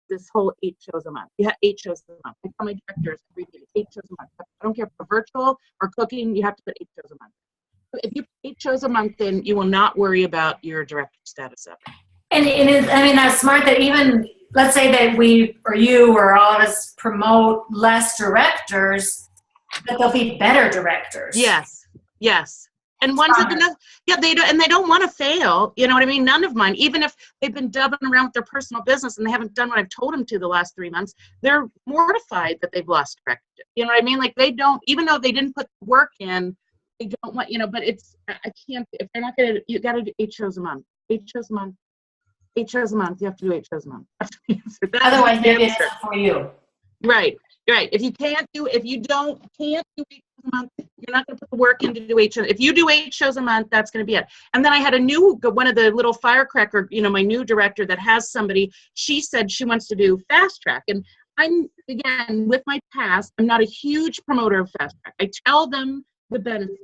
this whole 8 shows a month. You have 8 shows a month. I tell my directors every day, 8 shows a month. I don't care if they're virtual or cooking, you have to put 8 shows a month. If you put 8 shows a month, then you will not worry about your director status ever. And it is, I mean, that's smart that even, let's say that we, or you, or all of us promote less directors, but they'll be better directors. Yes, yes. And ones that, they don't want to fail. You know what I mean? None of mine, even if they've been dubbing around with their personal business and they haven't done what I've told them to the last 3 months, they're mortified that they've lost directorship. You know what I mean? Like they don't, even though they didn't put work in, they don't want, but it's, I can't, if they're not going to, you got to do 8 shows a month, 8 shows a month. 8 shows a month. You have to do 8 shows a month. Otherwise, maybe it's not for you. Right. If you can't do 8 shows a month, you're not going to put the work in to do 8 shows. If you do 8 shows a month, that's going to be it. And then I had one of the little firecracker, my new director that has somebody, she said she wants to do fast track. And I'm, again, with my past, I'm not a huge promoter of fast track. I tell them the benefits,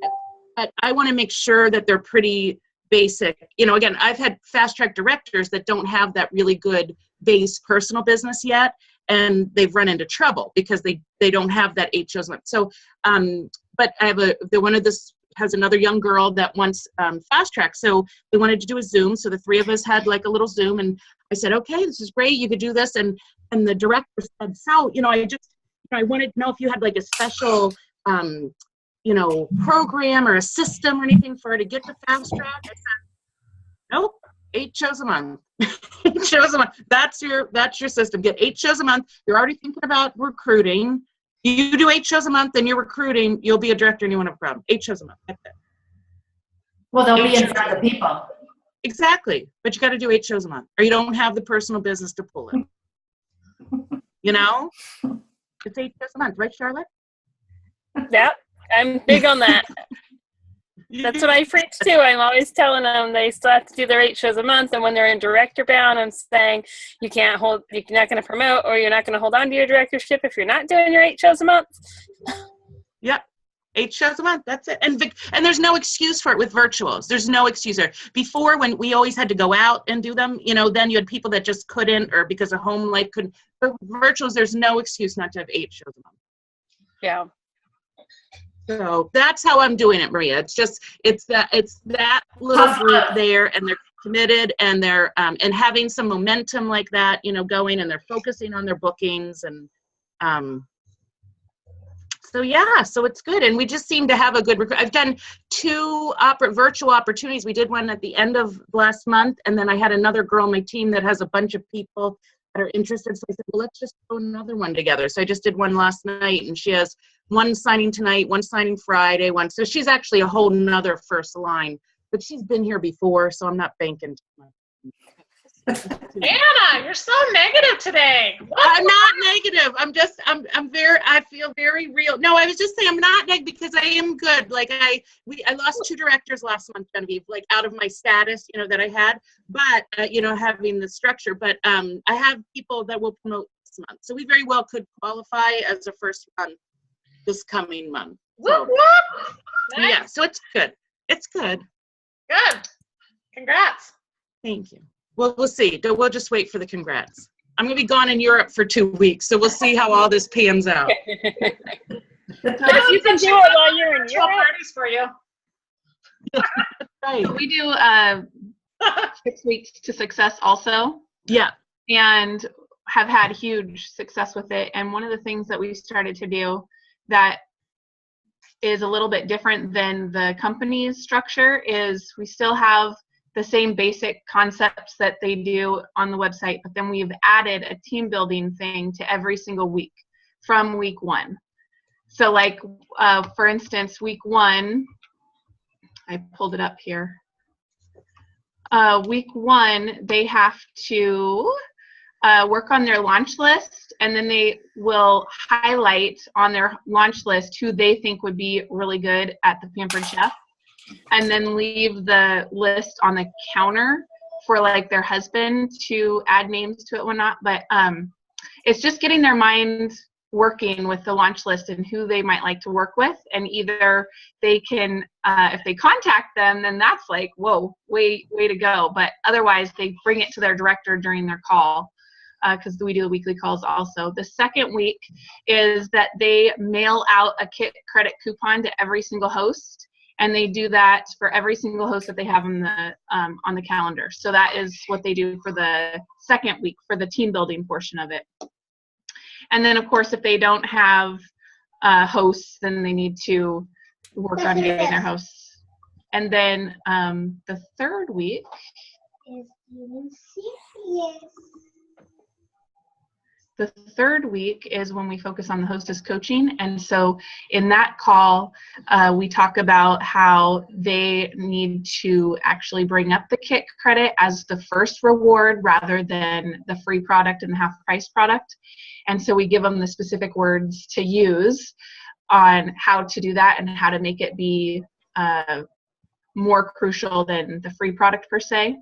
but I want to make sure that they're pretty basic. Again, I've had fast track directors that don't have that really good base personal business yet, and they've run into trouble because they don't have that 8 shows a month. So, but I have one of this has another young girl that wants fast track. So we wanted to do a Zoom. So the 3 of us had like a little Zoom, and I said, okay, this is great. You could do this. And the director said, so, I wanted to know if you had like a special, program or a system or anything for her to get to fast track. I said, nope, 8 shows a month. 8 shows a month. That's your system. Get 8 shows a month. You're already thinking about recruiting. You do 8 shows a month, and you're recruiting. You'll be a director, and you won't have a problem. 8 shows a month. That's it. Well, they'll be in front of the people. Exactly, but you got to do 8 shows a month, or you don't have the personal business to pull it. It's 8 shows a month, right, Charlotte? Yeah. I'm big on that. That's what I preach too. I'm always telling them they still have to do their 8 shows a month, and when they're in director bound, I'm saying you're not going to promote, or you're not going to hold on to your directorship if you're not doing your 8 shows a month. Yep, 8 shows a month. That's it. And there's no excuse for it with virtuals. There's no excuse there. Before, when we always had to go out and do them, then you had people that just couldn't, or because of home life couldn't. For virtuals, there's no excuse not to have 8 shows a month. Yeah. So that's how I'm doing it, Maria. It's that little group there, and they're committed, and they're and having some momentum like that, going, and they're focusing on their bookings, and so it's good. And we just seem to have a good I've done 2 virtual opportunities. We did one at the end of last month, and then I had another girl on my team that has a bunch of people that are interested. So I said, well, let's just throw another one together. So I just did one last night, and she has one signing tonight, one signing Friday, one. So she's actually a whole nother first line, but she's been here before, so I'm not banking too much. Anna, you're so negative today. I'm not negative. I feel very real. No, I was just saying I'm not negative because I am good. Like I lost 2 directors last month, Genevieve, like out of my status, that I had, but, having the structure, but I have people that will promote this month. So we very well could qualify as a first run this coming month. So, Nice. Yeah, so it's good. It's good. Good. Congrats. Thank you. Well, we'll see. We'll just wait for the congrats. I'm going to be gone in Europe for 2 weeks, so we'll see how all this pans out. If you can do it while you're in Europe, parties for you. Right. We do 6 weeks to success also. Yeah. And have had huge success with it. And one of the things that we started to do that is a little bit different than the company's structure is we still have the same basic concepts that they do on the website, but then we've added a team building thing to every single week from week 1. So like, for instance, week 1, I pulled it up here. Week 1, they have to work on their launch list, and then they will highlight on their launch list who they think would be really good at the Pampered Chef, and then leave the list on the counter for like their husband to add names to it or not. But it's just getting their mind working with the launch list and who they might like to work with. And either they can, if they contact them, then that's like, whoa, way to go. But otherwise they bring it to their director during their call. because we do the weekly calls also. The second week is that they mail out a kit credit coupon to every single host, and they do that for every single host that they have on the calendar. So that is what they do for the second week for the team building portion of it. And then, of course, if they don't have hosts, then they need to work on getting their hosts. And then the third week is when we focus on the hostess coaching. And so in that call, we talk about how they need to actually bring up the kit credit as the first reward rather than the free product and the half price product. And so we give them the specific words to use on how to do that and how to make it be more crucial than the free product per se.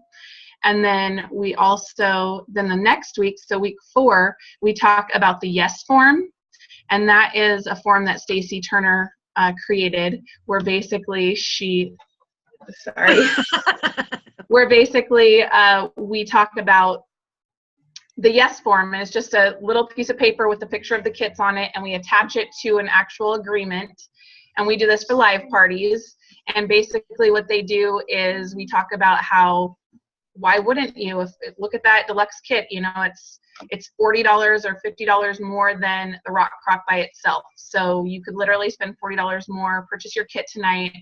And then we also, then the next week, so week 4, we talk about the yes form. And that is a form that Stacy Turner created where basically we talk about the yes form, and it's just a little piece of paper with a picture of the kits on it, and we attach it to an actual agreement. And we do this for live parties. And basically what they do is we talk about how, why wouldn't you? If look at that deluxe kit, you know, it's $40 or $50 more than the rock crock by itself. So you could literally spend $40 more, purchase your kit tonight,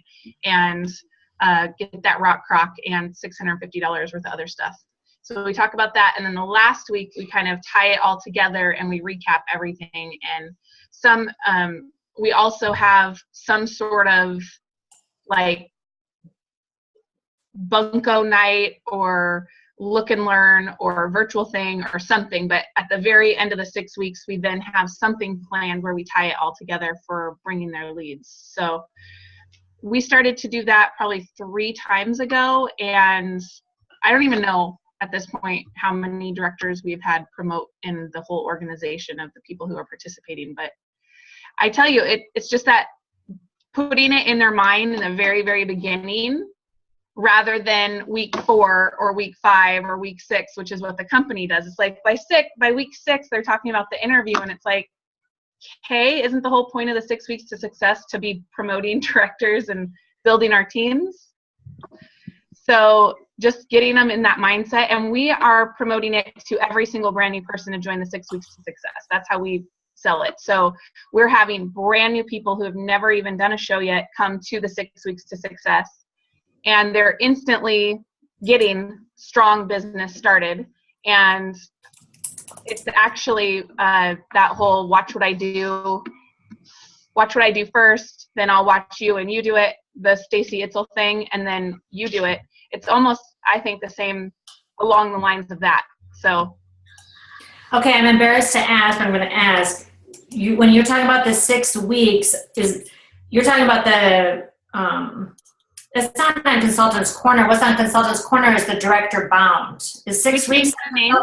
and get that rock crock and $650 worth of other stuff. So we talk about that, and then the last week we kind of tie it all together and we recap everything. And we also have some sort of like bunko night or look and learn or virtual thing or something, but at the very end of the 6 weeks we then have something planned where we tie it all together for bringing their leads. So we started to do that probably 3 times ago, and I don't even know at this point how many directors we've had promote in the whole organization of the people who are participating. But I tell you, it's just that putting it in their mind in the very, very beginning rather than week 4 or week 5 or week 6, which is what the company does. It's like by week 6, they're talking about the interview, and it's like, hey, isn't the whole point of the 6 weeks to success to be promoting directors and building our teams? So just getting them in that mindset, and we are promoting it to every single brand new person to join the 6 weeks to success. That's how we sell it. So we're having brand new people who have never even done a show yet come to the 6 weeks to success, and they're instantly getting strong business started. And it's actually that whole watch what I do first, then I'll watch you and you do it, the Stacy Itzel thing, and then you do it. It's almost, I think, the same along the lines of that. So. Okay, I'm embarrassed to ask, but I'm going to ask. When you're talking about the 6 weeks, you're talking about the, it's not on Consultant's Corner. What's on Consultant's Corner is the Director Bound. Is 6 weeks? The name.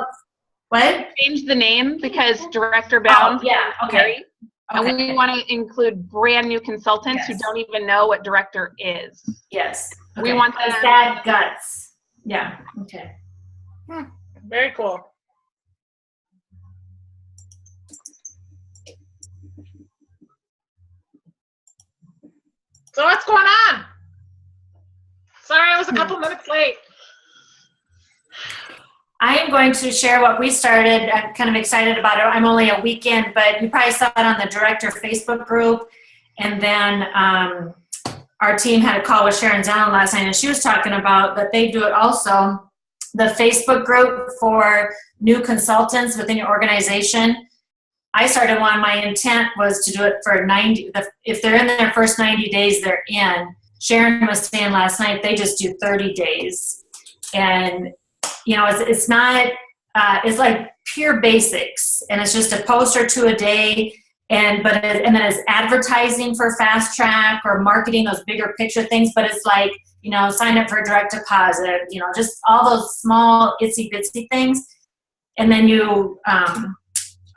What? Change the name because Director Bound. Oh, yeah, okay. And we want to include brand new consultants who don't even know what director is. Yes. Okay. We want them. Sad guts. Yeah. Okay. Very cool. So what's going on? Sorry, I was a couple minutes late. I am going to share what we started. I'm kind of excited about it. I'm only a week in, but you probably saw it on the Director Facebook group. And then our team had a call with Sharon Zallen last night, and she was talking about that they do it also, the Facebook group for new consultants within your organization. I started one. My intent was to do it for 90. If they're in their first 90 days, they're in. Sharon was saying last night they just do 30 days. And you know, it's not, it's like pure basics, and it's just a post or 2 a day, and then it's advertising for Fast Track or marketing those bigger picture things, but it's like, you know, sign up for direct deposit, you know, just all those small itsy bitsy things. And then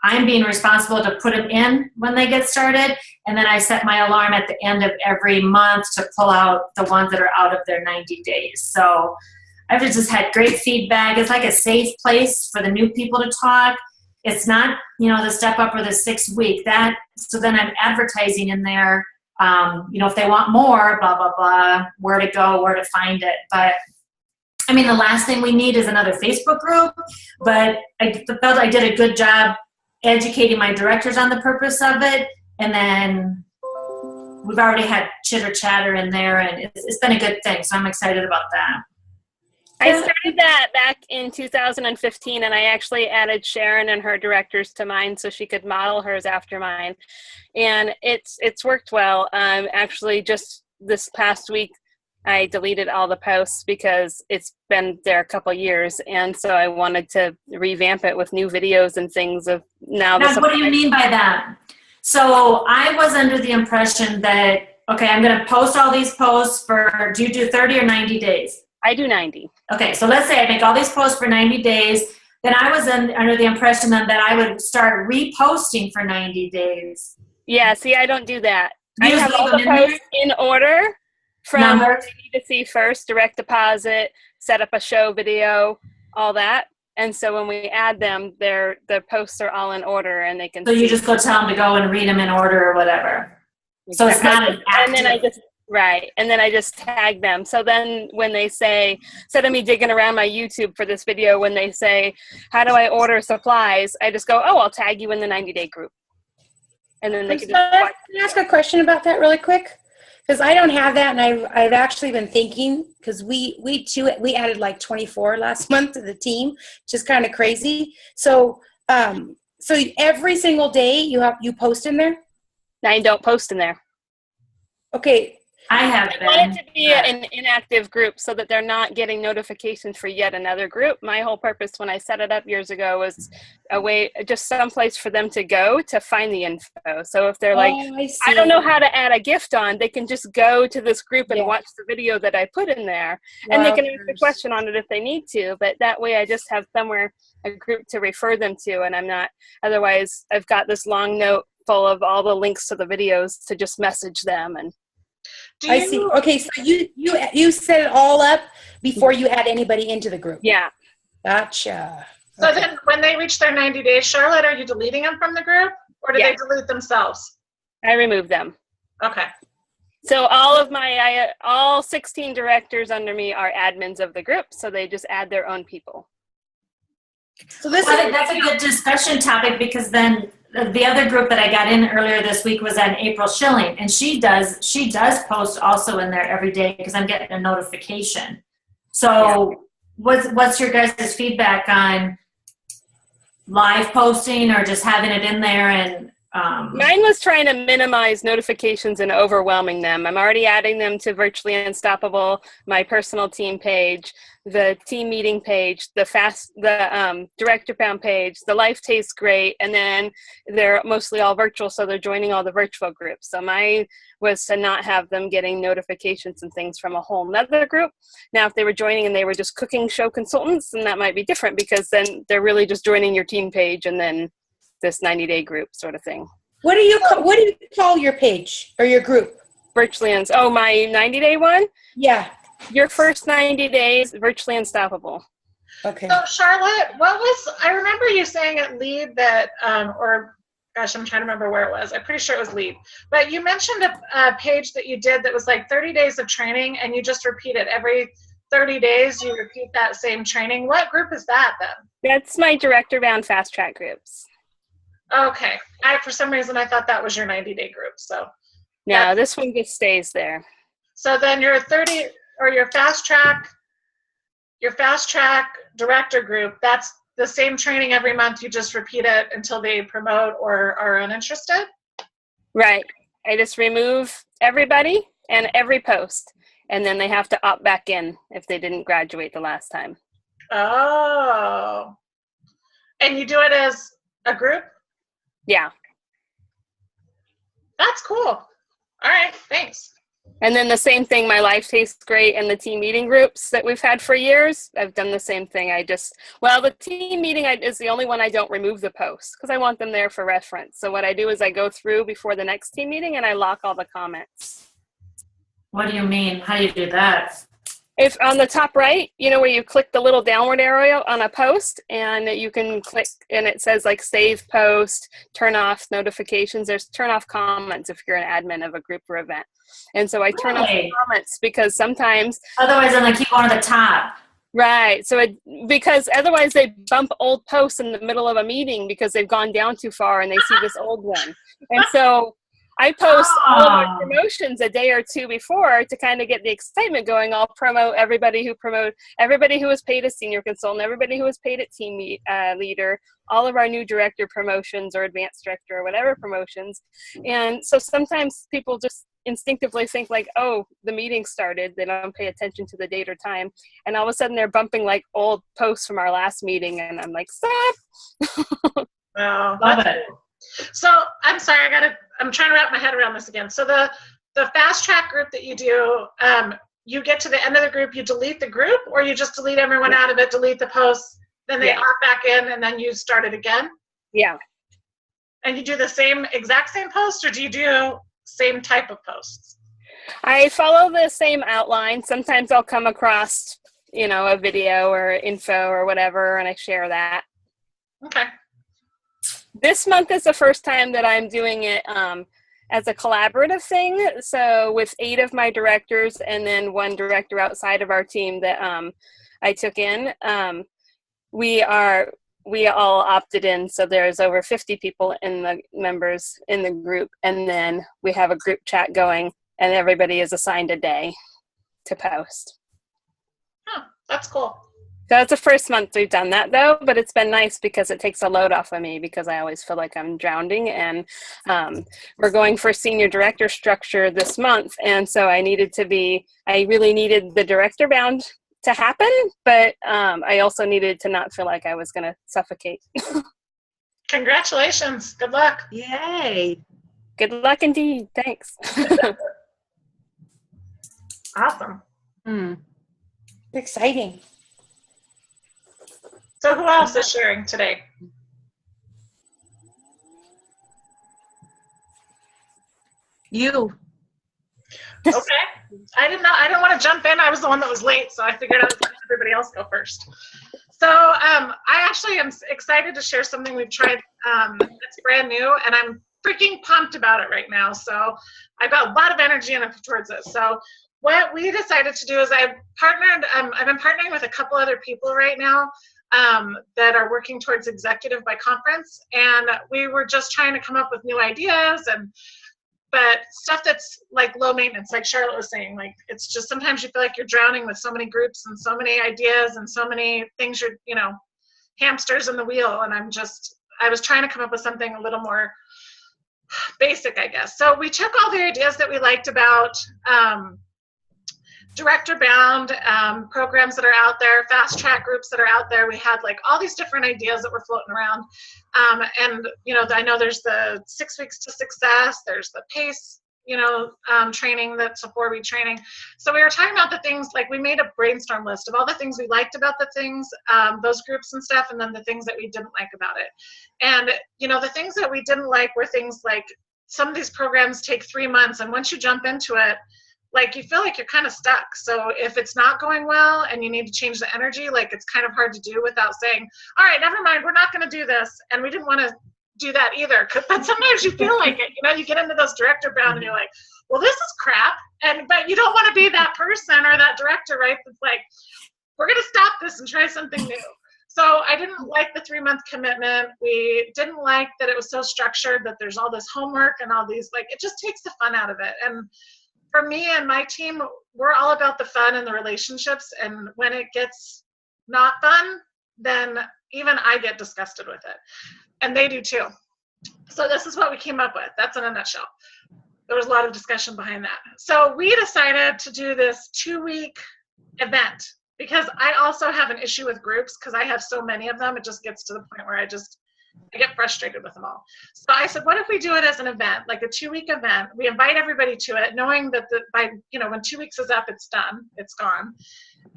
I'm being responsible to put them in when they get started, and then I set my alarm at the end of every month to pull out the ones that are out of their 90 days. So I've just had great feedback. It's like a safe place for the new people to talk. it's not, the step up or the 6 week. So then I'm advertising in there, if they want more, blah, blah, blah, where to go, where to find it. But I mean, the last thing we need is another Facebook group, but I felt I did a good job educating my directors on the purpose of it. And then we've already had chitter chatter in there, and it's been a good thing. So I'm excited about that. I started that back in 2015, and I actually added Sharon and her directors to mine so she could model hers after mine. And it's worked well. Actually, just this past week, I deleted all the posts because it's been there a couple years, and so I wanted to revamp it with new videos and things of now. What do you mean by that? So I was under the impression that, okay, I'm going to post all these posts do you do 30 or 90 days? I do 90. Okay, so let's say I make all these posts for 90 days. Then I was under the impression then that I would start reposting for 90 days. Yeah, see, I don't do that. You I just have leave all them the in there? posts in order from Numbered? what they need to see first, direct deposit, set up a show video, all that. And so when we add them, the posts are all in order, and they can So you just go tell them to go and read them in order or whatever. So it's not an active. And then I just tag them. So then when they say, instead of me digging around my YouTube for this video, when they say, how do I order supplies? I just go, I'll tag you in the 90-day group. And then they can Can I ask a question about that really quick? Because I don't have that, and I've actually been thinking, because we added like 24 last month to the team, which is kind of crazy. So every single day you post in there? I don't post in there. Okay. I have I want it to be an inactive group so that they're not getting notifications for yet another group. My whole purpose when I set it up years ago was a way, just someplace for them to go to find the info. So if they're like, I don't know how to add a gift on, they can just go to this group and watch the video that I put in there. And they can ask a question on it if they need to. But that way I just have somewhere, a group to refer them to. And I'm not, otherwise I've got this long note full of all the links to the videos to just message them. And I see. Okay, so you set it all up before you add anybody into the group. Yeah. Gotcha. So then when they reach their 90 days, Charlotte, are you deleting them from the group, or do they delete themselves? I remove them. Okay. So all 16 directors under me are admins of the group, so they just add their own people. So that's a good discussion topic, because then the other group that I got in earlier this week was on April Schilling, and she does post also in there every day because I'm getting a notification. So what's your guys' feedback on live posting or just having it in there? And mine was trying to minimize notifications and overwhelming them. I'm already adding them to Virtually Unstoppable, my personal team page, the team meeting page, the director bound page, the Life Tastes Great, and then they're mostly all virtual, so they're joining all the virtual groups. So mine was to not have them getting notifications and things from a whole nother group. Now, if they were joining and they were just cooking show consultants, then that might be different, because then they're really just joining your team page and then this 90-day group sort of thing. What do you call your page or your group? Virtually my 90-day one? Yeah. Your first 90 days, Virtually Unstoppable. Okay. So Charlotte, I remember you saying at Lead that, or gosh, I'm trying to remember where it was. I'm pretty sure it was Lead. But you mentioned a page that you did that was like 30 days of training, and you just repeat it. Every 30 days, you repeat that same training. What group is that then? That's my director-bound fast track groups. Okay. For some reason, I thought that was your 90-day group. So no, this one just stays there. So then your 30 or your fast track director group, that's the same training every month. You just repeat it until they promote or are uninterested? Right. I just remove everybody and every post, and then they have to opt back in if they didn't graduate the last time. Oh. And you do it as a group? Yeah. That's cool. All right, thanks. And then the same thing, my Life Tastes Great and the team meeting groups that we've had for years, I've done the same thing. The team meeting is the only one I don't remove the posts because I want them there for reference. So what I do is I go through before the next team meeting and I lock all the comments. What do you mean? How do you do that? If on the top right, you know, where you click the little downward arrow on a post, and you can click and it says like save post, turn off notifications. There's turn off comments if you're an admin of a group or event. And so I turn off Really? comments because sometimes, Otherwise, then they keep going to the top. right. So because otherwise they bump old posts in the middle of a meeting because they've gone down too far and they see this old one. And so I post all of our promotions a day or two before to kind of get the excitement going. I'll promote everybody who was paid as senior consultant, everybody who was paid at team leader, all of our new director promotions or advanced director or whatever promotions. And so sometimes people just instinctively think like, oh, the meeting started. They don't pay attention to the date or time. And all of a sudden they're bumping like old posts from our last meeting. And I'm like, stop. Oh, Love it. so I'm sorry, I'm trying to wrap my head around this again. So the fast track group that you do, you get to the end of the group, you delete the group, or you just delete everyone out of it, delete the posts, then they hop back in, and then you start it again? Yeah. And you do the exact same post, or do you do same type of posts? I follow the same outline. Sometimes I'll come across, you know, a video or info or whatever, and I share that. Okay. This month is the first time that I'm doing it as a collaborative thing. So with 8 of my directors and then 1 director outside of our team that I took in, we all opted in. So there's over 50 people in the members in the group. And then we have a group chat going and everybody is assigned a day to post. Huh, that's cool. So it's the first month we've done that though, but it's been nice because it takes a load off of me because I always feel like I'm drowning, and we're going for senior director structure this month. And so I really needed the director bound to happen, but I also needed to not feel like I was going to suffocate. Congratulations. Good luck. Yay. Good luck indeed. Thanks. Awesome. Exciting. So who else is sharing today? You. Okay. I didn't want to jump in. I was the one that was late, so I figured I was letting everybody else go first. So I actually am excited to share something we've tried that's brand new, and I'm freaking pumped about it right now. So I've got a lot of energy towards it. So what we decided to do is I've been partnering with a couple other people right now that are working towards executive by conference, and we were just trying to come up with new ideas but stuff that's like low maintenance, like Charlotte was saying. Like, it's just sometimes you feel like you're drowning with so many groups and so many ideas and so many things, hamsters in the wheel. And I was trying to come up with something a little more basic, I guess. So we took all the ideas that we liked about director bound programs that are out there, fast track groups that are out there. We had like all these different ideas that were floating around. And I know there's the 6 weeks to success, there's the PACE, training, that's a 4-week training. So we were talking about the things, like we made a brainstorm list of all the things we liked about the things, those groups and stuff, and then the things that we didn't like about it. And, the things that we didn't like were things like some of these programs take 3 months, and once you jump into it, like you feel like you're kind of stuck. So if it's not going well and you need to change the energy, like it's kind of hard to do without saying, all right, never mind, we're not going to do this. And we didn't want to do that either. But sometimes you feel like it, you get into those director bound and you're like, well, this is crap. But you don't want to be that person or that director, right? That's like, we're going to stop this and try something new. So I didn't like the 3-month commitment. We didn't like that it was so structured, that there's all this homework and all these, like, it just takes the fun out of it. And for me and my team, we're all about the fun and the relationships. And when it gets not fun, then even I get disgusted with it. And they do too. So this is what we came up with. That's in a nutshell. There was a lot of discussion behind that. So we decided to do this 2-week event, because I also have an issue with groups because I have so many of them. It just gets to the point where I get frustrated with them all. So I said, what if we do it as an event, like a 2-week event? We invite everybody to it, knowing that when 2 weeks is up, it's done, it's gone.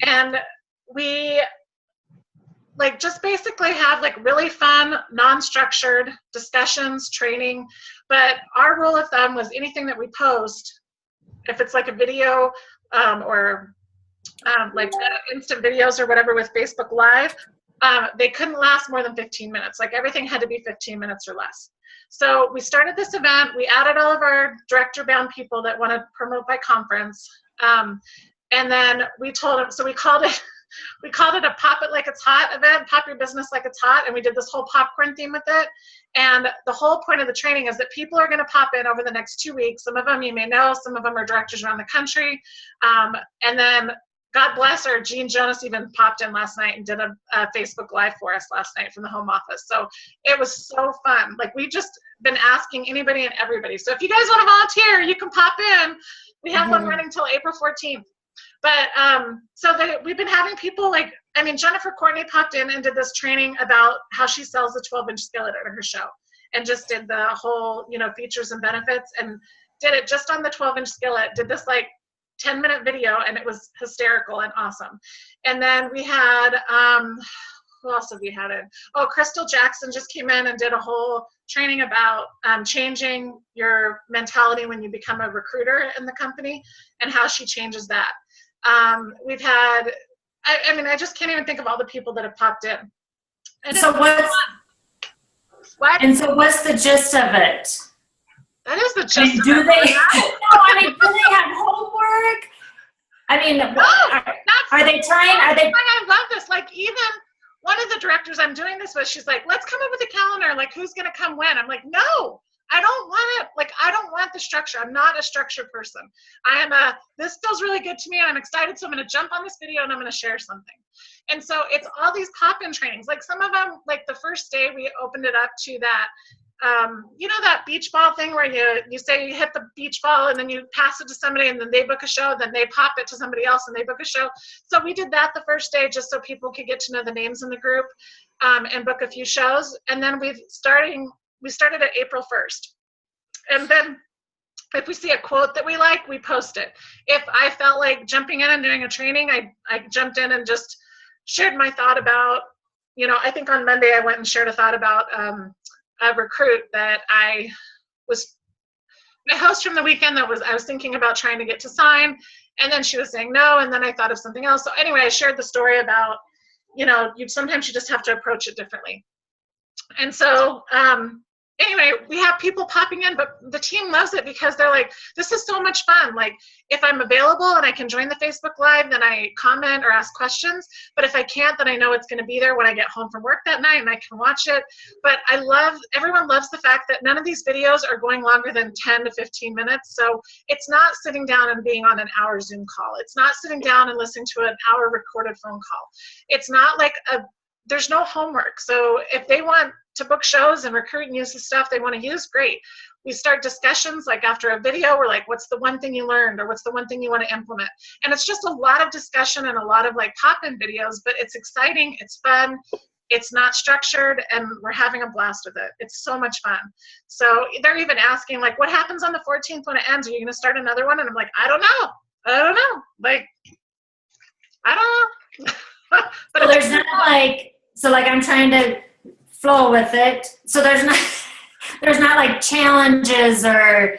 And we just basically have really fun, non-structured discussions, training. But our rule of thumb was anything that we post, if it's like a video or like instant videos or whatever with Facebook Live, they couldn't last more than 15 minutes. Like everything had to be 15 minutes or less. So we started this event. We added all of our director-bound people that want to promote by conference. And then we told them, so we called it a Pop It Like It's Hot event, Pop Your Business Like It's Hot, and we did this whole popcorn theme with it. And the whole point of the training is that people are going to pop in over the next 2 weeks. Some of them you may know, some of them are directors around the country. And then God bless her, Gene Jonas even popped in last night and did a Facebook Live for us last night from the home office. So it was so fun. Like we've just been asking anybody and everybody. So if you guys want to volunteer, you can pop in. We have one running till April 14th. But we've been having people like, I mean, Jennifer Courtney popped in and did this training about how she sells the 12-inch skillet at her show, and just did the whole, features and benefits, and did it just on the 12-inch skillet, did this like 10-minute video, and it was hysterical and awesome. And then we had, who else have we had in? Oh, Crystal Jackson just came in and did a whole training about changing your mentality when you become a recruiter in the company, and how she changes that. We've had, I just can't even think of all the people that have popped in. And so what's the gist of it? That is the gist. Do they? Do they have homework? Are they trying? I love this. Like even one of the directors I'm doing this with, she's like, let's come up with a calendar. Like who's going to come when? I'm like, no. I don't want it. Like, I don't want the structure. I'm not a structure person. This feels really good to me, and I'm excited, so I'm going to jump on this video and I'm going to share something. And so it's all these pop-in trainings. Like some of them, like the first day we opened it up to that, that beach ball thing where you say you hit the beach ball and then you pass it to somebody and then they book a show, then they pop it to somebody else and they book a show. So we did that the first day just so people could get to know the names in the group and book a few shows. And then we started at April 1st. And then if we see a quote that we like, we post it. If I felt like jumping in and doing a training, I jumped in and just shared my thought about, I think on Monday I went and shared a thought about a recruit that my host from the weekend I was thinking about trying to get to sign, and then she was saying no, and then I thought of something else. So anyway, I shared the story about, sometimes you just have to approach it differently. And so, anyway, we have people popping in, but the team loves it because they're like, this is so much fun. Like, if I'm available and I can join the Facebook Live, then I comment or ask questions. But if I can't, then I know it's going to be there when I get home from work that night and I can watch it. But everyone loves the fact that none of these videos are going longer than 10 to 15 minutes. So it's not sitting down and being on an hour Zoom call. It's not sitting down and listening to an hour recorded phone call. It's not like there's no homework. So if they want to book shows and recruit and use the stuff they want to use, great. We start discussions like after a video, we're like, what's the one thing you learned, or what's the one thing you want to implement? And it's just a lot of discussion and a lot of like pop-in videos, but it's exciting, it's fun, it's not structured, and we're having a blast with it. It's so much fun. So they're even asking like, what happens on the 14th when it ends? Are you going to start another one? And I'm like, I don't know. Like, I don't know. But so there's not like, I'm trying to flow with it. So there's not like challenges, or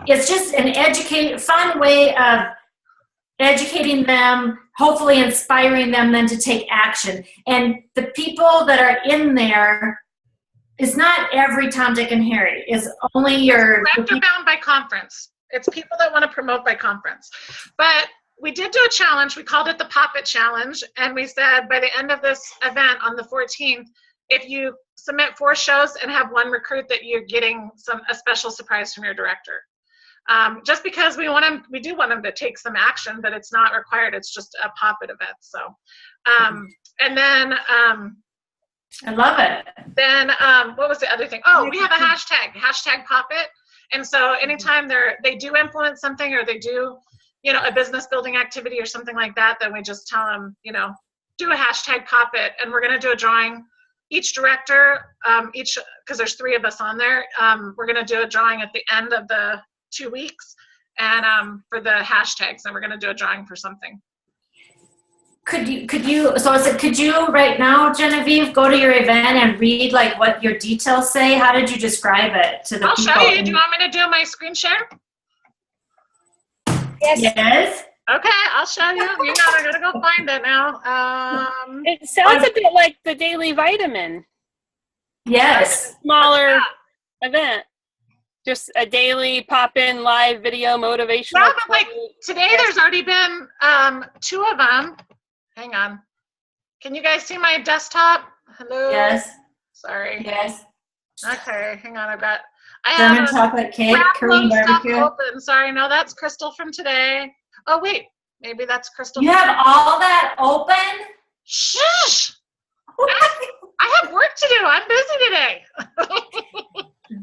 it's just an fun way of educating them, hopefully inspiring them then to take action. And the people that are in there is not every Tom, Dick, and Harry. Is only your director bound by conference. It's people that want to promote by conference. But we did do a challenge. We called it the Pop It Challenge. And we said by the end of this event on the 14th, if you submit 4 shows and have 1 recruit, that you're getting a special surprise from your director. Just because we do want them to take some action, but it's not required. It's just a Pop It event. So, and then I love it. Then what was the other thing? Oh, we have a hashtag Pop It. And so anytime they do implement something, or they do, a business building activity or something like that, then we just tell them, do a hashtag Pop It, and we're going to do a drawing. Each director, because there's 3 of us on there, we're going to do a drawing at the end of the 2 weeks, and for the hashtags, and we're going to do a drawing for something. Could you right now, Genevieve, go to your event and read like what your details say? How did you describe it to the people? I'll show you. Do you want me to do my screen share? Yes. Yes. Okay, I'll show you. Hang on, I gotta go find it now. It sounds a bit like the Daily Vitamin. Yes. Smaller event. Just a daily pop-in live video motivational. Yeah, but like quote. today, there's already been 2 of them. Hang on. Can you guys see my desktop? Hello. Yes. Sorry. Yes. Okay, hang on. I German have chocolate cake, a Korean stuff barbecue. open. Sorry, no, that's Crystal from today. Oh wait, maybe that's Crystal. You have all that open? Shush! I have work to do. I'm busy today.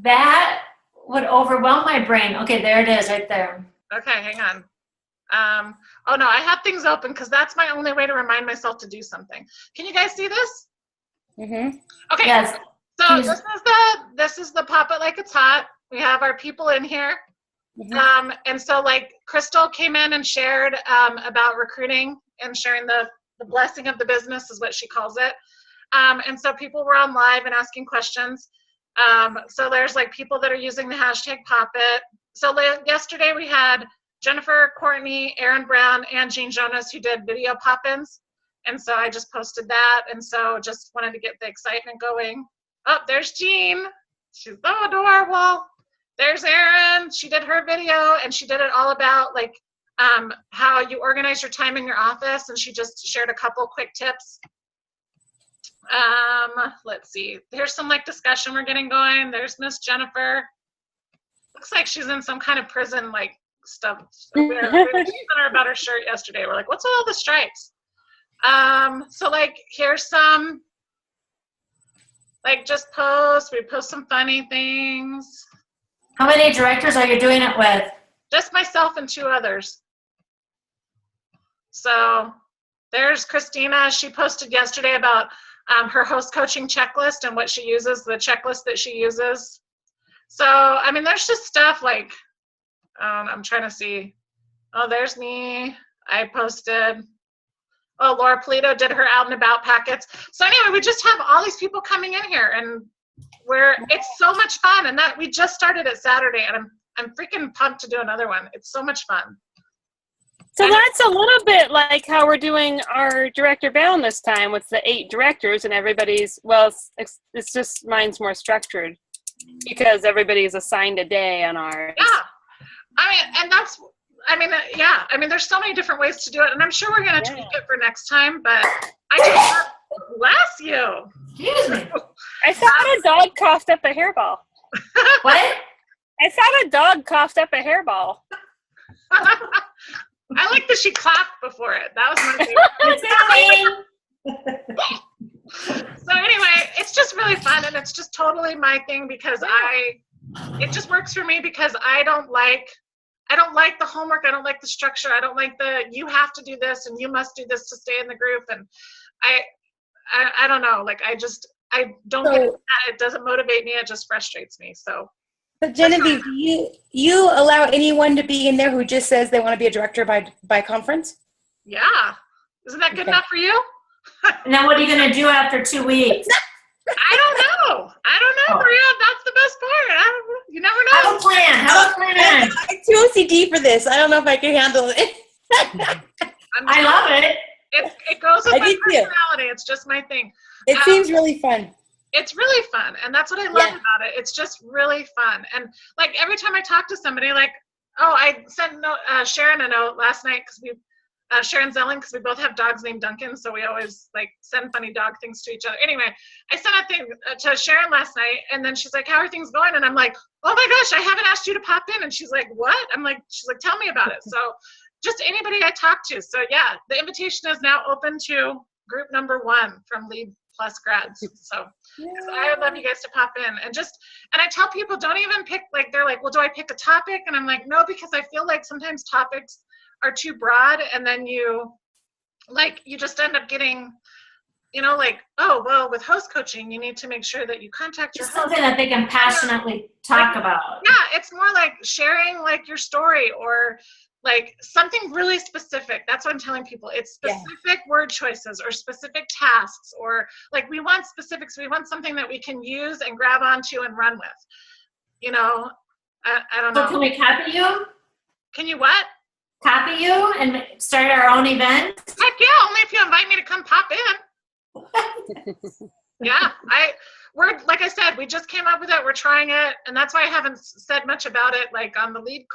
That would overwhelm my brain. Okay, there it is right there. Okay, hang on. Oh no, I have things open because that's my only way to remind myself to do something. Can you guys see this? Mm-hmm. Okay. Yes. So Please. this is the Pop It Like It's Hot. We have our people in here. Mhm. And so like Crystal came in and shared about recruiting and sharing the blessing of the business is what she calls it. And so people were on live and asking questions. So there's like people that are using the hashtag Pop It. So yesterday we had Jennifer, Courtney, Aaron Brown, and Jean Jonas who did video pop-ins. And so I just posted that. And so just wanted to get the excitement going. Oh, there's Jean. She's so adorable. There's Erin. She did her video and she did it all about like how you organize your time in your office. And she just shared a couple quick tips. Let's see. Here's some like discussion we're getting going. There's Miss Jennifer. Looks like she's in some kind of prison like stuff. We were talking to her about her shirt yesterday. We're like, what's all the stripes? So like here's some like just post. We post some funny things. How many directors are you doing it with? Just myself and 2 others. So there's Christina. She posted yesterday about her host coaching checklist and what she uses, the checklist that she uses. So, I mean, there's just stuff like, I'm trying to see. Oh, there's me. I posted. Oh, Laura Polito did her out and about packets. So anyway, we just have all these people coming in here and it's so much fun. And that we just started it Saturday and I'm freaking pumped to do another one. It's so much fun. So that's a little bit like how we're doing our director bound this time with the 8 directors and everybody's, well, it's just mine's more structured because everybody's assigned a day on ours. Yeah. I mean, there's so many different ways to do it and I'm sure we're going to tweak it for next time, but bless you. Excuse me. I thought a dog coughed up a hairball. What? I thought a dog coughed up a hairball. I like that she clapped before it. That was my favorite. So anyway, it's just really fun and it's just totally my thing because it just works for me because I don't like the homework. I don't like the structure. I don't like you have to do this and you must do this to stay in the group. And I don't know. Like I don't get that. It doesn't motivate me. It just frustrates me. So. But Genevieve, you allow anyone to be in there who just says they want to be a director by conference? Yeah. Isn't that good enough for you? And then what are you going to do after 2 weeks? I don't know, Maria. That's the best part. You never know. Have a plan. I'm too OCD for this. I don't know if I can handle it. I love it. It goes with I my do too. personality. It's just my thing. It seems really fun. It's really fun, and that's what I love about it. It's just really fun, and like every time I talk to somebody, like, oh, I sent Sharon a note last night because Sharon Zelling, because we both have dogs named Duncan, so we always like send funny dog things to each other. Anyway, I sent a thing to Sharon last night, and then she's like, "How are things going?" And I'm like, "Oh my gosh, I haven't asked you to pop in." And she's like, "What?" She's like, "Tell me about it." So just anybody I talk to. So yeah, the invitation is now open to group number 1 from Lead Plus grads. So I would love you guys to pop in and I tell people don't even pick, like they're like, well, do I pick a topic? And I'm like, no, because I feel like sometimes topics are too broad and then you just end up getting, like, oh, well, with host coaching, you need to make sure that you contact your It's something that they can passionately talk about. Yeah, it's more like sharing like your story or like something really specific. That's what I'm telling people. It's specific word choices or specific tasks or like we want specifics. We want something that we can use and grab onto and run with. I don't know. So can we copy you? Can you what? copy you and start our own event? Heck yeah, only if you invite me to come pop in. Yeah, we're like I said, we just came up with it. We're trying it, and that's why I haven't said much about it, like on the lead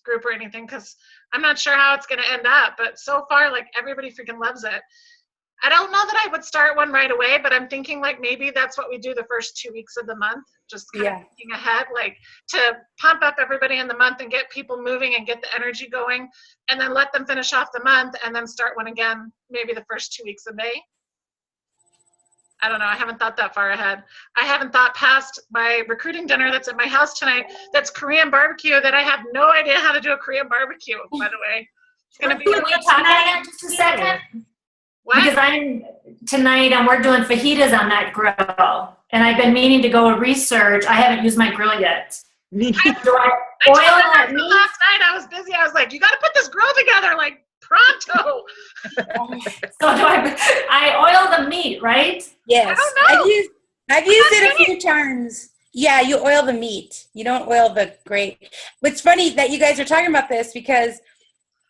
group or anything, because I'm not sure how it's going to end up. But so far, like everybody freaking loves it. I don't know that I would start one right away, but I'm thinking like maybe that's what we do the first 2 weeks of the month, just kind of thinking ahead, like to pump up everybody in the month and get people moving and get the energy going, and then let them finish off the month and then start one again maybe the first 2 weeks of May. I don't know. I haven't thought that far ahead. I haven't thought past my recruiting dinner that's at my house tonight. That's Korean barbecue that I have no idea how to do a Korean barbecue, by the way. It's going to be Can we talk about that just a second? What? Because we're doing fajitas on that grill. And I've been meaning to go research. I haven't used my grill yet. Do I I oil told my that husband meat? last night, I was busy. I was like, you got to put this grill together, like, pronto. So do I oil the meat, right? Yes. I don't know. I've used it a few times. Yeah, you oil the meat. You don't oil the gravy. It's funny that you guys are talking about this because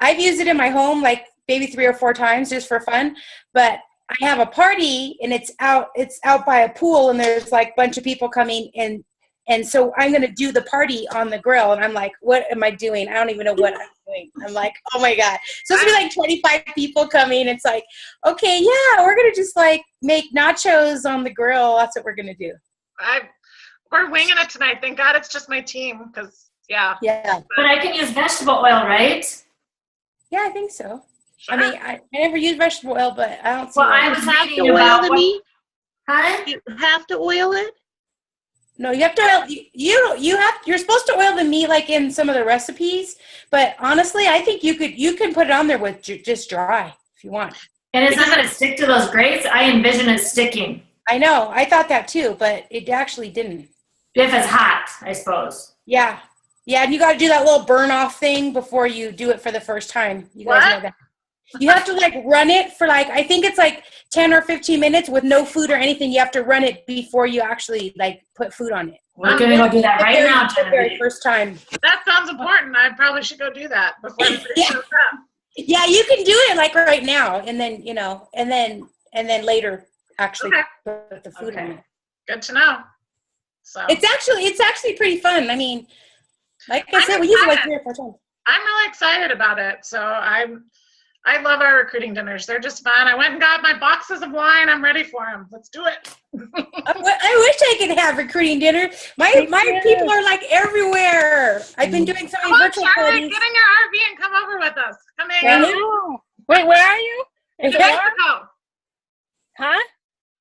I've used it in my home like maybe 3 or 4 times just for fun. But I have a party and it's out by a pool and there's like a bunch of people coming and so I'm going to do the party on the grill. And I'm like, what am I doing? I don't even know what I'm doing. I'm like, oh my God. So it's going to be like 25 people coming. It's like, okay, yeah, we're going to just like make nachos on the grill. That's what we're going to do. We're winging it tonight. Thank God it's just my team because, yeah. Yeah. But I can use vegetable oil, right? Yeah, I think so. Sure. I mean, I never use vegetable oil, but I don't see Well, why. I was You have to reading oil about the what, meat? huh? You have to oil it? No, you have to oil. You're supposed to oil the meat like in some of the recipes, but honestly, I think you can put it on there with just dry if you want. And it's not going to stick to those grates. I envision it sticking. I know. I thought that too, but it actually didn't. If it's hot, I suppose. Yeah. Yeah, and you got to do that little burn off thing before you do it for the first time. You guys know that. You have to like run it for like, I think it's like 10 or 15 minutes with no food or anything. You have to run it before you actually like put food on it. We're going to go do that right now, The very Genevieve. first time. That sounds important. I probably should go do that before everybody shows up. Yeah, you can do it like right now, and then and then later actually Okay. put the food on it. Good to know. So It's actually pretty fun. I mean, like I said, we use it like 3 or 4 times. I'm really excited about it. So I love our recruiting dinners. They're just fun. I went and got my boxes of wine. I'm ready for them. Let's do it. I wish I could have recruiting dinner. My people are like everywhere. I've been doing so Come many on, virtual Charlotte, parties. get in your RV and come over with us. Come I in. know. Wait, where are you? New Is it warm? Mexico. Huh?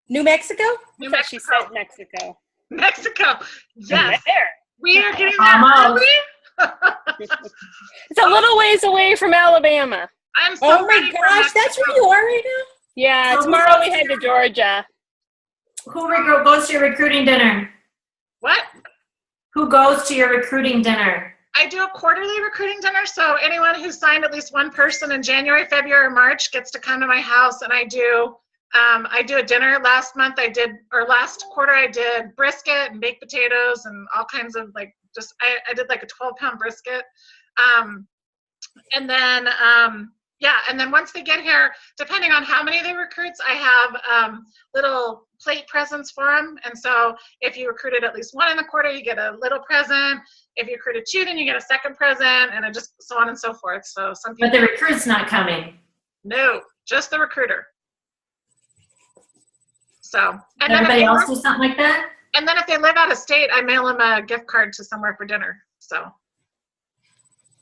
New Mexico? New I thought she said Mexico. Mexico. Yes. There. We are getting there Almost. early. It's a little ways away from Alabama. I'm so Oh my ready for gosh, that's where Mexico. you are right now? Yeah, Oh, tomorrow we head to Georgia. Who goes to your recruiting dinner? What? Who goes to your recruiting dinner? I do a quarterly recruiting dinner, so anyone who signed at least one person in January, February, or March gets to come to my house, and I do a dinner. Last quarter I did brisket and baked potatoes and all kinds of like I did like a 12-pound brisket, and then once they get here, depending on how many they recruits, I have little plate presents for them. And so if you recruited at least one in the quarter, you get a little present. If you recruited 2, then you get a second present, and it just so on and so forth. So some people, But the recruit's not coming. no, just the recruiter. So and Everybody then else do something like that? and then if they live out of state, I mail them a gift card to somewhere for dinner. So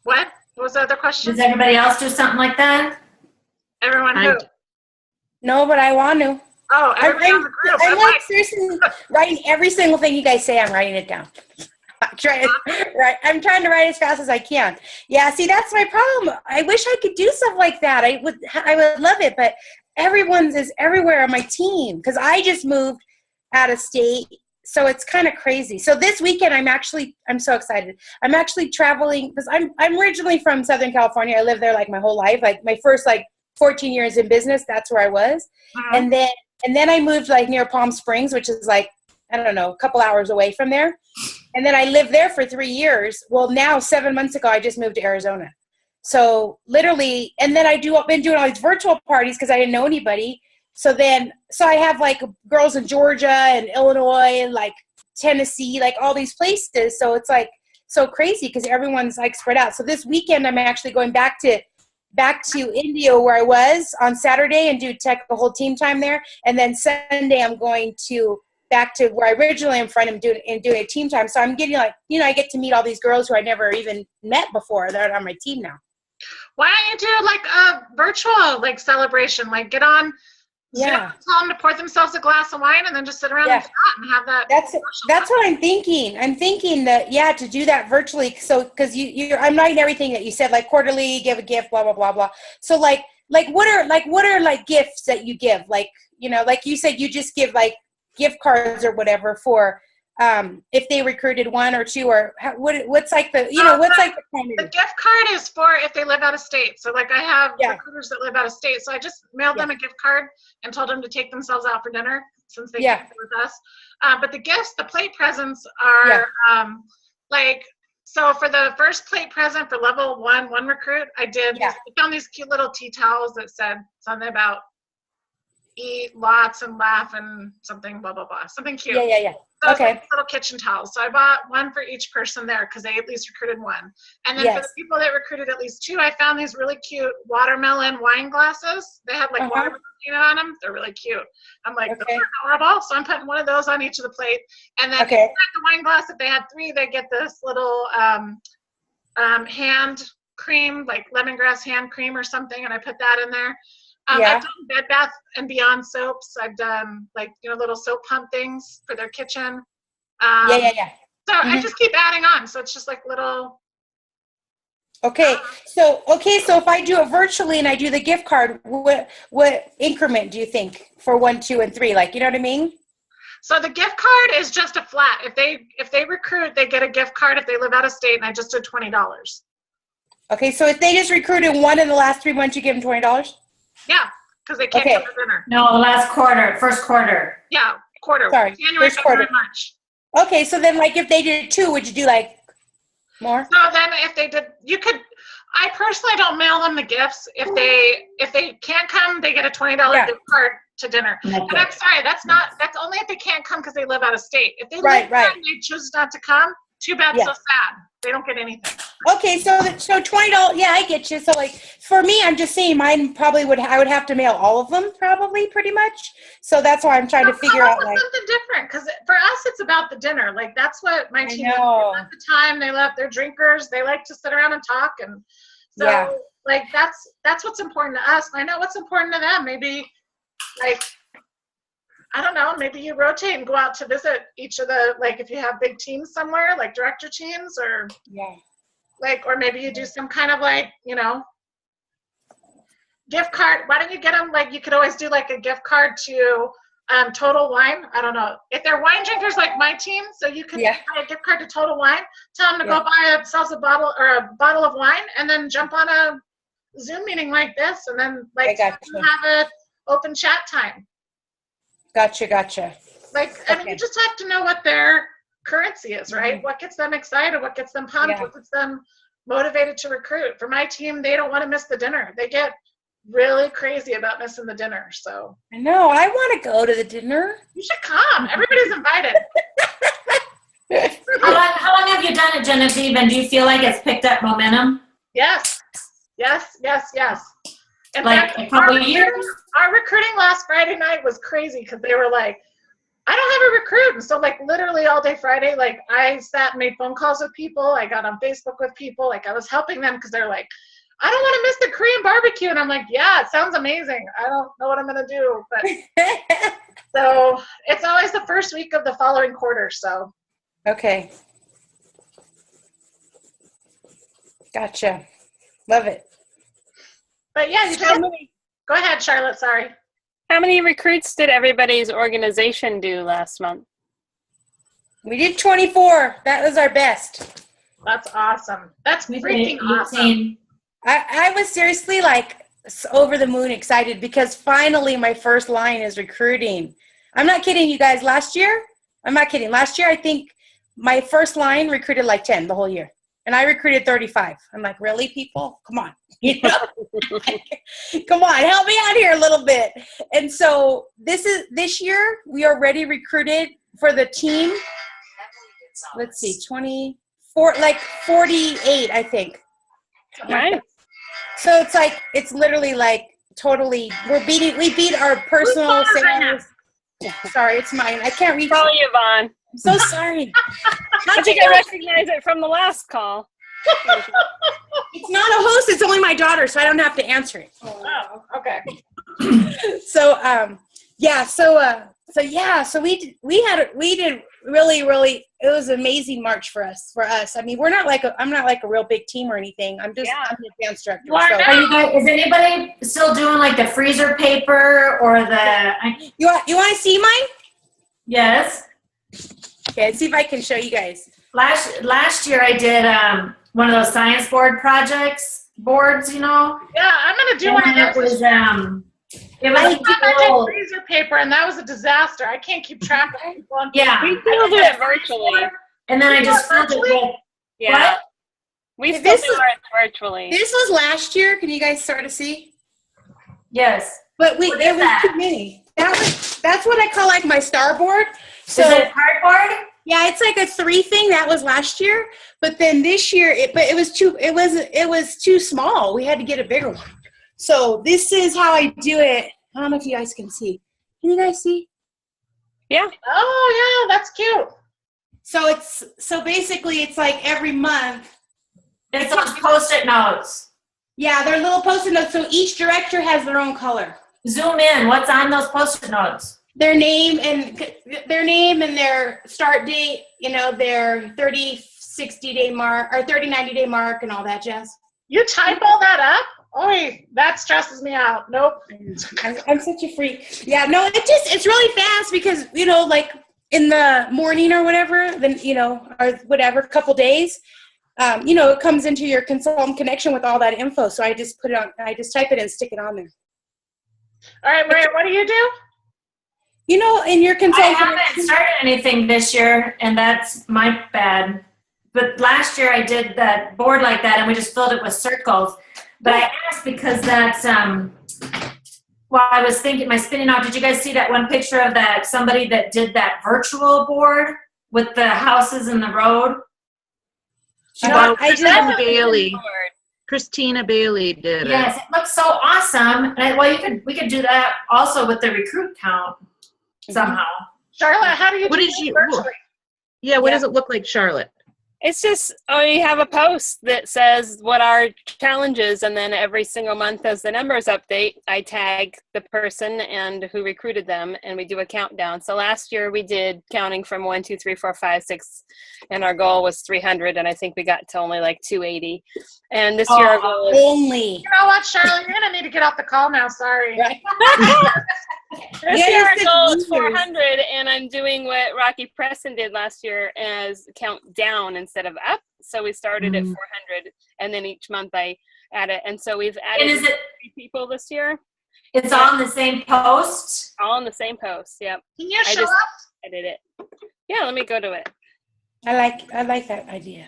what was the other question? Does everybody else do something like that? Everyone who? No, but I want to. Oh, everybody on the group. I'm I'm like like, seriously writing every single thing you guys say. I'm writing it down. I'm trying to write as fast as I can. Yeah, see, that's my problem. I wish I could do stuff like that. I would love it, but everyone's is everywhere on my team because I just moved out of state, so it's kind of crazy. So this weekend, I'm so excited. I'm actually traveling because I'm originally from Southern California. I lived there like my whole life, like my first 14 years in business. That's where I was, and then I moved like near Palm Springs, which is like, I don't know, a couple hours away from there. And then I lived there for 3 years. Well, now 7 months ago, I just moved to Arizona. So literally, and then I've been doing all these virtual parties because I didn't know anybody. So I have like girls in Georgia and Illinois and like Tennessee, like all these places. So it's like so crazy because everyone's like spread out. So this weekend I'm actually going back to India where I was on Saturday and do a whole team time there. And then Sunday I'm going back to where I originally am from and doing a team time. So I'm getting like, I get to meet all these girls who I never even met before that are on my team now. Why don't you do like a virtual like celebration? Like get on Zoom, tell them to pour themselves a glass of wine and then just sit around and chat and have that. That's what I'm thinking. I'm thinking that to do that virtually. So because I'm writing everything that you said, like quarterly, give a gift, blah blah blah blah. So like what are like gifts that you give? Like like you said, you just give like gift cards or whatever for if they recruited one or two, or what's like the what's like the primary? The gift card is for if they live out of state. So like I have recruiters that live out of state, so I just mailed them a gift card and told them to take themselves out for dinner since they came with us. But the gifts, the plate presents are so for the first plate present for level one recruit, I found these cute little tea towels that said something about eat lots and laugh and something blah blah blah, something cute. So okay. Like little kitchen towels. So I bought one for each person there because they at least recruited one. And then for the people that recruited at least two, I found these really cute watermelon wine glasses. They have like watermelon painted on them. They're really cute. I'm like, those are adorable. So I'm putting one of those on each of the plate. And then the wine glass, if they had three, they get this little hand cream, like lemongrass hand cream or something. And I put that in there. I've done Bed Bath & Beyond soaps. I've done like little soap pump things for their kitchen. So I just keep adding on. So it's just like little. Okay. So if I do it virtually and I do the gift card, what increment do you think for 1, 2, and 3? Like, you know what I mean? So the gift card is just a flat. If they recruit, they get a gift card if they live out of state, and I just did $20. Okay. So if they just recruited one in the last 3 months, you give them $20? Yeah, because they can't come to dinner. No, first quarter. Yeah, quarter. Sorry, January, February, March. Okay, so then like if they did 2, would you do like more? So then if they did, I personally don't mail them the gifts. If they can't come, they get a $20 gift card to dinner. And I'm sorry, that's only if they can't come because they live out of state. If they live there and they choose not to come, too bad, so sad. They don't get anything. Okay, so $20. Yeah, I get you. So like for me, I'm just saying mine probably I would have to mail all of them probably pretty much. So that's why I'm trying to figure out like something different, because for us it's about the dinner. Like that's what my team is. They love the time. They love their drinkers. They like to sit around and talk, and so like that's what's important to us. I know what's important to them. Maybe like I don't know, maybe you rotate and go out to visit each of the, like if you have big teams somewhere, like director teams, or or maybe you do some kind of like, gift card. Why don't you get them, like you could always do like a gift card to Total Wine. I don't know. If they're wine drinkers like my team, so you could buy a gift card to Total Wine, tell them to go buy themselves a bottle of wine and then jump on a Zoom meeting like this and then like have an open chat time. Gotcha. Like, I mean, you just have to know what their currency is, right? What gets them excited? What gets them pumped? What gets them motivated to recruit? For my team, they don't want to miss the dinner. They get really crazy about missing the dinner. So I know. I want to go to the dinner. You should come. Everybody's invited. How long have you done it, Genevieve? And do you feel like it's picked up momentum? Yes. In like fact, a couple of years? Our recruiting last Friday night was crazy because they were like, I don't have a recruit. And so like literally all day Friday, like I sat and made phone calls with people. I got on Facebook with people. Like I was helping them because they're like, I don't want to miss the Korean barbecue. And I'm like, yeah, it sounds amazing. I don't know what I'm going to do. But so it's always the first week of the following quarter. So. Okay. Gotcha. Love it. But yeah, you just go ahead, Charlotte. Sorry. How many recruits did everybody's organization do last month? We did 24. That was our best. That's awesome. That's freaking awesome. I was seriously like over the moon excited because finally my first line is recruiting. I'm not kidding you guys. Last year, I think my first line recruited like 10 the whole year. And I recruited 35. I'm like, really, people? Come on. You know? Come on, help me out here a little bit. And so this year we already recruited for the team. Let's see, 24, like 48, I think. Nice. So it's literally like totally, we beat our personal sales. Sorry, it's mine. I can't reach Probably Yvonne. I'm so sorry. I think I recognize it from the last call. It's not a host, it's only my daughter, so I don't have to answer it. Oh, okay. So we did really, it was an amazing March for us. I mean, I'm not like a real big team or anything. I'm the advanced director. So. Are you guys, is anybody still doing like the freezer paper or the? You want to see mine? Yes. Okay, let's see if I can show you guys. Last year I did one of those science boards, you know. Yeah, I'm gonna do one of It those. was it was I did freezer paper, and that was a disaster. I can't keep track of people. yeah. We still do it virtually. And then I just filled it with Yeah. what? We If still this do was- ours virtually. This was last year. Can you guys start to see? Yes. But What there is was that? too many. That's what I call like my star board. So Is it cardboard? yeah, it's like a 3 thing. That was last year. But then this year, it was too small. We had to get a bigger one. So this is how I do it. I don't know if you guys can see. Can you guys see? Yeah. Oh yeah, that's cute. So basically it's like every month. It's those Post-it notes. Yeah, they're little Post-it notes. So each director has their own color. Zoom in. What's on those Post-it notes? Their name and their start date, you know, their 30, 60-day mark or 30, 90-day mark and all that jazz. You type all that up? Oh, that stresses me out. Nope. I'm such a freak. Yeah, no, it's really fast because, you know, like in the morning or whatever, then, you know, or whatever, couple days, you know, it comes into your consultant connection with all that info. So I just type it and stick it on there. All right, Maria, what do you do? You know, in your I consultant haven't started anything this year, and that's my bad. But last year I did that board like that, and we just filled it with circles. But I asked because that's, well, I was thinking, my spinning out, did you guys see that one picture of that, somebody that did that virtual board with the houses in the road? Christina Bailey did it. Yes, it looks so awesome. And we could do that also with the recruit count somehow. Charlotte, how do you What do did it you- virtually? Yeah, what does it look like, Charlotte? It's just, we have a post that says what our challenge is, and then every single month as the numbers update, I tag the person and who recruited them, and we do a countdown. So last year we did counting from 1, 2, 3, 4, 5, 6, and our goal was 300, and I think we got to only like 280. And this year our goal is... only. You know what, Charlotte? You're going to need to get off the call now. Sorry. Right. This Yeah, year our it's goal is weird. 400, and I'm doing what Rocky Preston did last year as count down instead of up. So we started at 400, and then each month I add it. And so we've added And is it, 3 people this year, it's all in the same post? all in the same post. Yep, Can you I show just- up? I did it. Yeah, let me go to it. I like that idea.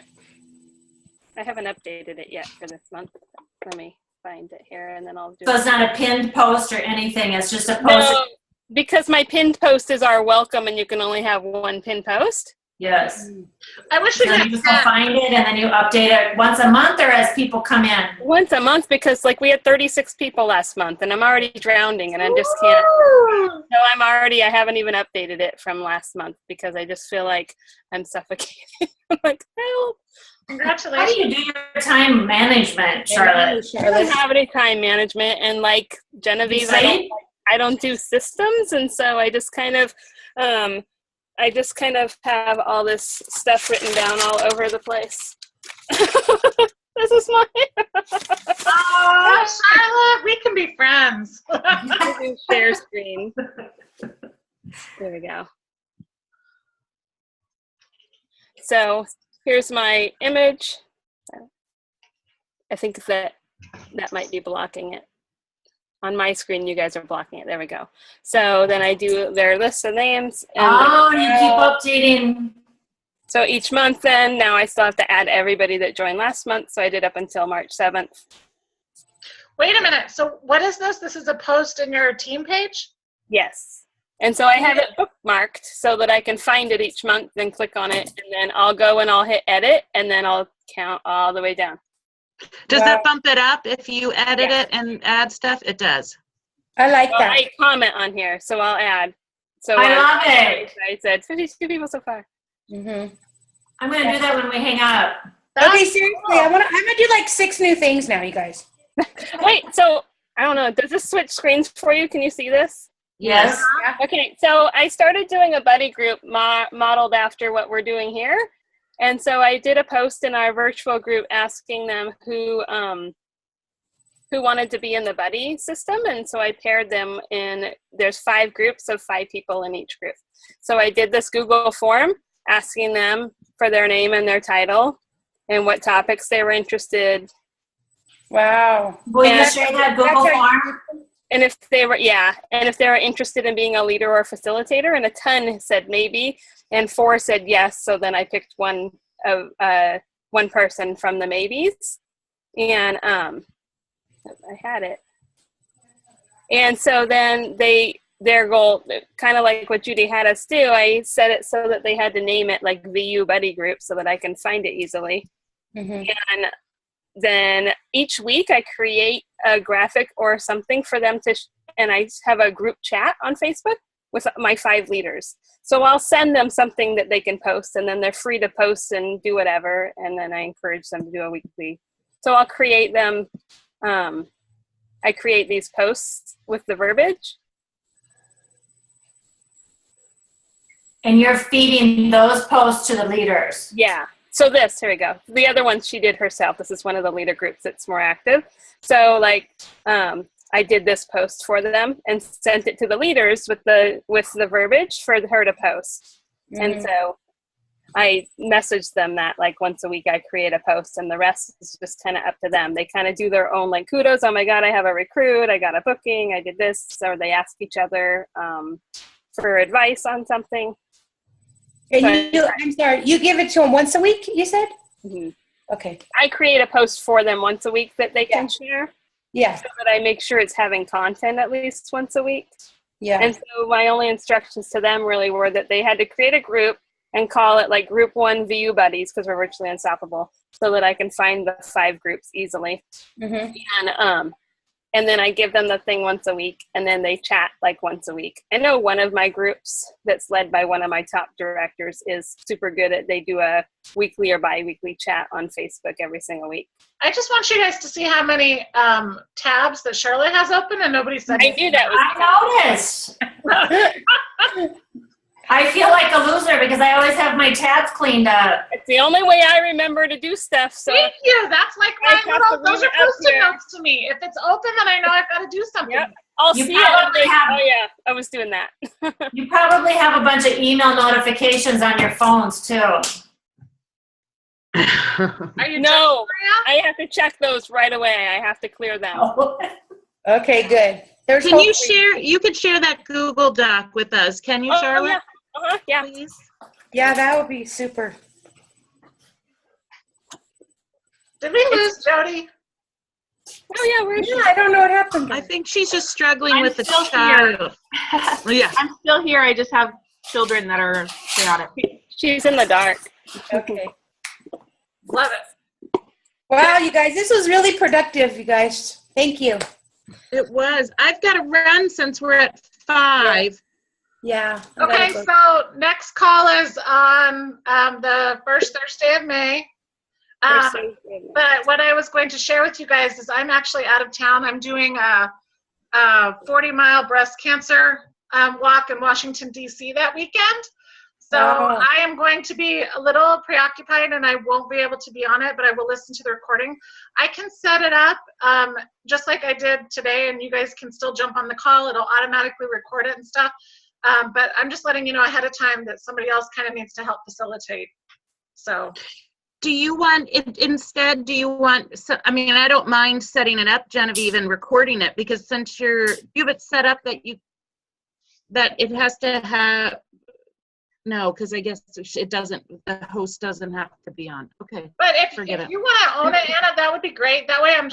I haven't updated it yet for this month. Let me find it here, and then I'll do So it. it's not a pinned post or anything, it's just a post? No, because my pinned post is our welcome, and you can only have 1 pinned post. Yes. I wish So we you had just go find it and then you update it once a month or as people come in? Once a month, because like we had 36 people last month, and I'm already drowning, and I just can't. So I haven't even updated it from last month because I just feel like I'm suffocating. I'm like, help. How do Congratulations. you do your time management, Charlotte? I don't have any time management, and like Genevieve, I don't do systems, and so I just kind of have all this stuff written down all over the place. This is my Oh, Charlotte, we can be friends. share screen. There we go. So here's my image. I think that might be blocking it. On my screen, you guys are blocking it. There we go. So then I do their list of names. And Oh, you keep updating. So each month then, now I still have to add everybody that joined last month. So I did up until March 7th. Wait a minute. So what is this? This is a post in your team page? Yes. And so I have it bookmarked so that I can find it each month and click on it. And then I'll go and I'll hit edit and then I'll count all the way down. Does Wow. that bump it up if you edit Yeah. it and add stuff? It does. I like Well, that. I comment on here, so I'll add. So I love it. I said 52 people so far. Mm-hmm. I'm going to do that when we hang up. Okay, seriously, I'm gonna do like 6 new things now, you guys. Wait, so I don't know. Does this switch screens for you? Can you see this? Yes. Okay, so I started doing a buddy group modeled after what we're doing here. And so I did a post in our virtual group asking them who wanted to be in the buddy system. And so I paired them in, there's 5 groups of 5 people in each group. So I did this Google form asking them for their name and their title and what topics they were interested. Wow. Will you And share that Google that's how form? And if they were, and if they were interested in being a leader or facilitator, and a ton said maybe, and 4 said yes. So then I picked one person from the maybes, and I had it. And so then their goal, kind of like what Judy had us do, I set it so that they had to name it like VU Buddy Group so that I can find it easily. Mm-hmm. And then each week I create a graphic or something for them to, and I have a group chat on Facebook with my 5 leaders. So I'll send them something that they can post, and then they're free to post and do whatever. And then I encourage them to do a weekly. So I'll create them. I create these posts with the verbiage. And you're feeding those posts to the leaders. Yeah. So here we go. The other one she did herself. This is one of the leader groups that's more active. So like, I did this post for them and sent it to the leaders with the verbiage for her to post. Mm-hmm. And so I messaged them that like once a week I create a post, and the rest is just kind of up to them. They kind of do their own like kudos. Oh my God, I have a recruit. I got a booking. I did this. Or they ask each other for advice on something. And I'm sorry, you give it to them once a week, you said? Mm-hmm. Okay. I create a post for them once a week that they can share. Yeah. So that I make sure it's having content at least once a week. Yeah. And so my only instructions to them really were that they had to create a group and call it like Group 1 VU Buddies, because we're virtually unstoppable, so that I can find the 5 groups easily. Mm-hmm. And then I give them the thing once a week, and then they chat like once a week. I know one of my groups that's led by one of my top directors is super good at, they do a weekly or bi-weekly chat on Facebook every single week. I just want you guys to see how many tabs that Charlotte has open, and nobody said I knew that was I noticed. I feel like a loser because I always have my tabs cleaned up. It's the only way I remember to do stuff. So Thank you. That's like I my have little, to those leave are it up post-it here. notes to me. If it's open, then I know I've got to do something. Yep. I'll You see it. probably have- Oh yeah, I was doing that. You probably have a bunch of email notifications on your phones too. Are you No, Maria? I have to check those right away. I have to clear them. Okay, good. There's Can you hope for share? You could share that Google Doc with us. Can you, Oh, Charlotte? yeah. Yeah. Please. Yeah, that would be super. Did we lose Jody? Oh yeah, where is she? Yeah, I don't know what happened. I think she's just struggling I'm with the still child. Well, yeah. I'm still here. I just have children that are chaotic. She's in the dark. Okay. Love it. Wow, you guys, this was really productive, you guys. Thank you. It was. I've got to run since we're at 5. Yeah. Okay, so next call is on the first Thursday of May. But what I was going to share with you guys is I'm actually out of town. I'm doing a 40-mile breast cancer walk in Washington, D.C. that weekend. So Oh. I am going to be a little preoccupied and I won't be able to be on it, but I will listen to the recording. I can set it up just like I did today, and you guys can still jump on the call. It'll automatically record it and stuff. But I'm just letting you know ahead of time that somebody else kind of needs to help facilitate. So Do you want it instead? Do you want? I mean, I don't mind setting it up, Genevieve, and recording it, because since you have it set up that it has to have No, because I guess it doesn't, the host doesn't have to be on. Okay. But if Forget it. you want to own it, Anna, that would be great. That way I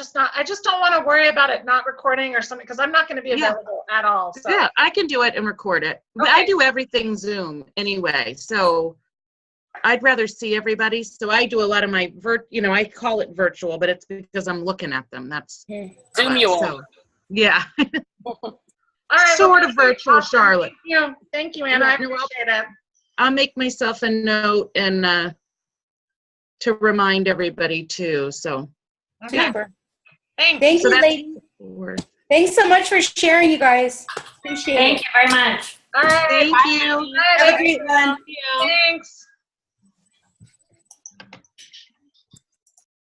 just don't want to worry about it not recording or something, because I'm not going to be Yeah. available at all. So. Yeah, I can do it and record it. But I Okay. do everything Zoom anyway, so I'd rather see everybody. So I do a lot of my I call it virtual, but it's because I'm looking at them. That's Zoom-ual. so. Yeah, All right. sort well, of virtual, awesome. Charlotte. Thank you, Anna. I You're welcome. appreciate it. I'll make myself a note and to remind everybody too. So Okay. Super. Thanks. Thank So you, that's- ladies. Thanks so much for sharing, you guys. Appreciate Thank it. you very much. All right. thank you. Bye. Have a great one. Thanks.